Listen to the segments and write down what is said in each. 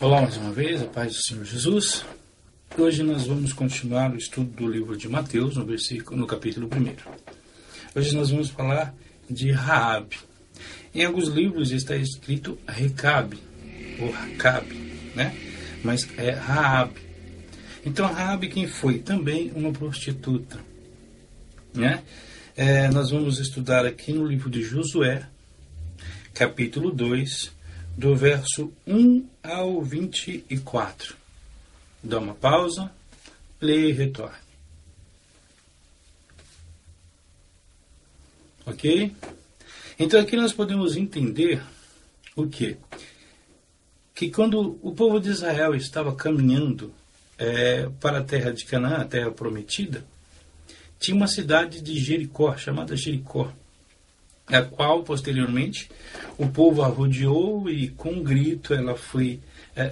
Olá mais uma vez, a paz do Senhor Jesus. Hoje nós vamos continuar o estudo do livro de Mateus, no capítulo 1. Hoje nós vamos falar de Raabe. Em alguns livros está escrito Recabe, ou Racabe, né? Mas é Raabe. Então Raabe quem foi? Também uma prostituta, né? Nós vamos estudar aqui no livro de Josué, capítulo 2, do verso 1 ao 24. Dá uma pausa, leia e retorne. Ok? Então aqui nós podemos entender o quê? Que quando o povo de Israel estava caminhando para a terra de Canaã, a terra prometida, tinha uma cidade de Jericó, chamada Jericó, a qual posteriormente o povo a rodeou e com um grito ela foi,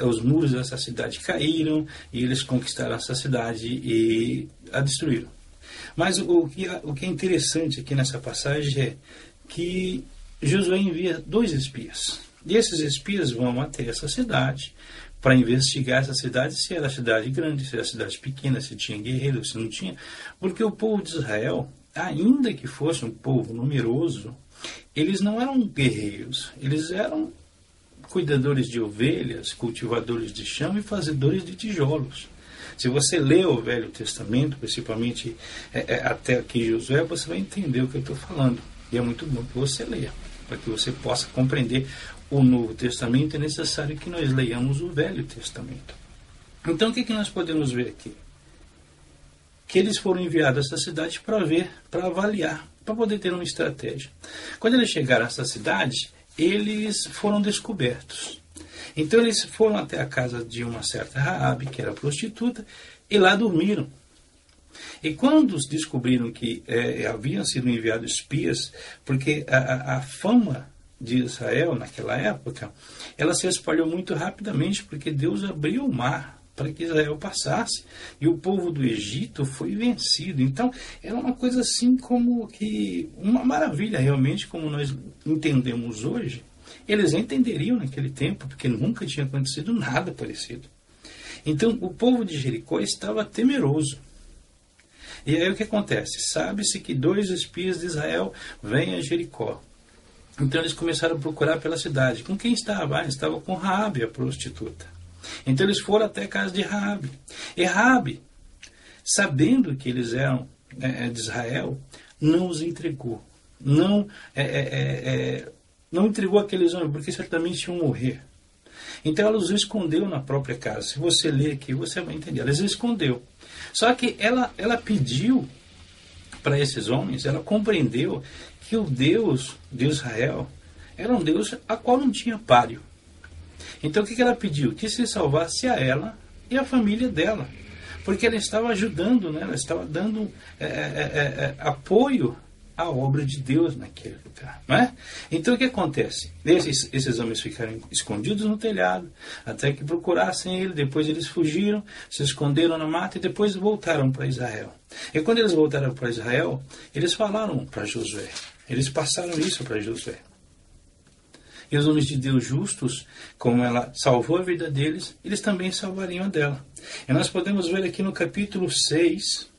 os muros dessa cidade caíram e eles conquistaram essa cidade e a destruíram. Mas o que é interessante aqui nessa passagem é que Josué envia 2 espias. E esses espias vão até essa cidade para investigar essa cidade, se era cidade grande, se era cidade pequena, se tinha guerreiros, se não tinha. Porque o povo de Israel, ainda que fosse um povo numeroso, eles não eram guerreiros, eles eram cuidadores de ovelhas, cultivadores de chão e fazedores de tijolos. Se você lê o Velho Testamento, principalmente até aqui Josué, você vai entender o que eu estou falando. E é muito bom que você leia, para que você possa compreender o Novo Testamento. É necessário que nós leiamos o Velho Testamento. Então o que nós podemos ver aqui? Que eles foram enviados a essa cidade para ver, para avaliar, para poder ter uma estratégia. Quando eles chegaram a essa cidade, eles foram descobertos. Então eles foram até a casa de uma certa Raabe, que era prostituta, e lá dormiram. E quando descobriram que haviam sido enviados espias, porque a fama de Israel naquela época, ela se espalhou muito rapidamente, porque Deus abriu o mar para que Israel passasse, e o povo do Egito foi vencido. Então, era uma coisa assim como que, uma maravilha realmente, como nós entendemos hoje. Eles entenderiam naquele tempo, porque nunca tinha acontecido nada parecido. Então, o povo de Jericó estava temeroso. E aí o que acontece? Sabe-se que 2 espias de Israel vêm a Jericó. Então, eles começaram a procurar pela cidade. Com quem estava? Estava com Raabe, a prostituta. Então eles foram até a casa de Raabe. E Raabe, sabendo que eles eram de Israel, não os entregou. Não entregou aqueles homens, porque certamente iam morrer. Então ela os escondeu na própria casa. Se você ler aqui, você vai entender. Ela os escondeu. Só que ela pediu para esses homens, ela compreendeu que o Deus de Israel era um Deus a qual não tinha páreo. Então o que ela pediu? Que se salvasse a ela e a família dela. Porque ela estava ajudando, né? Ela estava dando apoio à obra de Deus naquele lugar. Não é? Então o que acontece? Esses homens ficaram escondidos no telhado, até que procurassem ele. Depois eles fugiram, se esconderam na mata e depois voltaram para Israel. E quando eles voltaram para Israel, eles falaram para Josué. Eles passaram isso para Josué. E os homens de Deus justos, como ela salvou a vida deles, eles também salvariam a dela. E nós podemos ver aqui no capítulo 6,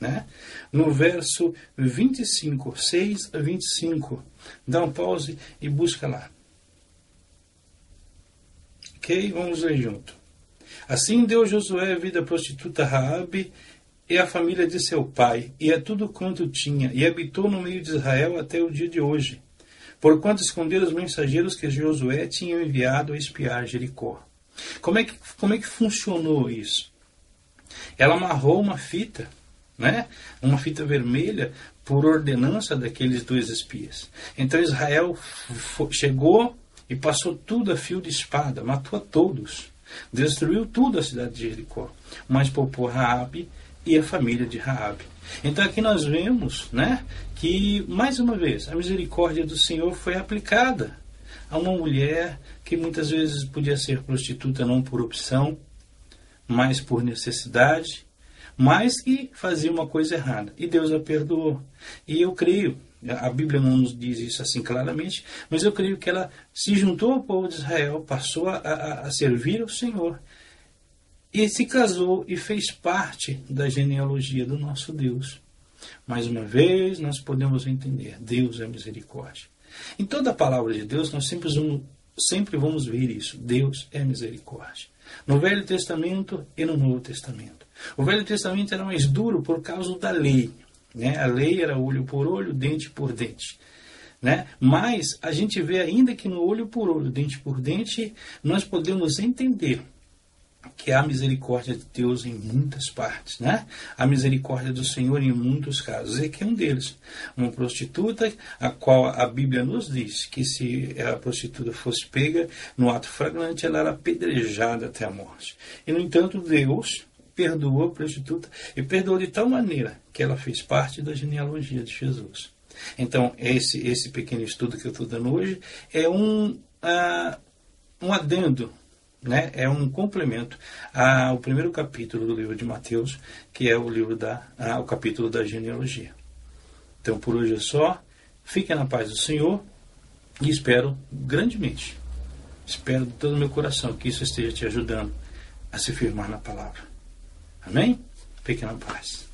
né, no verso 25, 6 a 25. Dá um pause e busca lá. Ok? Vamos ler junto. Assim deu Josué a vida à prostituta Raabe e à família de seu pai, e a tudo quanto tinha, e habitou no meio de Israel até o dia de hoje. Porquanto esconderam os mensageiros que Josué tinha enviado a espiar Jericó. Como é que funcionou isso? Ela amarrou uma fita, né? Uma fita vermelha, por ordenança daqueles 2 espias. Então Israel chegou e passou tudo a fio de espada, matou a todos, destruiu tudo a cidade de Jericó, mas poupou Raabe e a família de Raabe. Então aqui nós vemos, né, que, mais uma vez, a misericórdia do Senhor foi aplicada a uma mulher que muitas vezes podia ser prostituta não por opção, mas por necessidade, mas que fazia uma coisa errada. E Deus a perdoou. E eu creio A Bíblia não nos diz isso assim claramente, mas eu creio que ela se juntou ao povo de Israel, passou a servir ao Senhor, e se casou e fez parte da genealogia do nosso Deus. Mais uma vez, nós podemos entender, Deus é misericórdia. Em toda a palavra de Deus, nós sempre vamos ver isso, Deus é misericórdia. No Velho Testamento e no Novo Testamento. O Velho Testamento era mais duro por causa da lei. Né? A lei era olho por olho, dente por dente. Né? Mas a gente vê ainda que no olho por olho, dente por dente, nós podemos entender que há misericórdia de Deus em muitas partes, né? A misericórdia do Senhor em muitos casos. E aqui é um deles. Uma prostituta, a qual a Bíblia nos diz que se a prostituta fosse pega no ato flagrante, ela era apedrejada até a morte. E, no entanto, Deus perdoou a prostituta e perdoou de tal maneira que ela fez parte da genealogia de Jesus. Então, esse pequeno estudo que eu estou dando hoje é um adendo, né? É um complemento ao primeiro capítulo do livro de Mateus, que é o capítulo da genealogia. Então, por hoje é só. Fique na paz do Senhor e espero grandemente, espero de todo o meu coração que isso esteja te ajudando a se firmar na palavra. Amém? Fique na paz.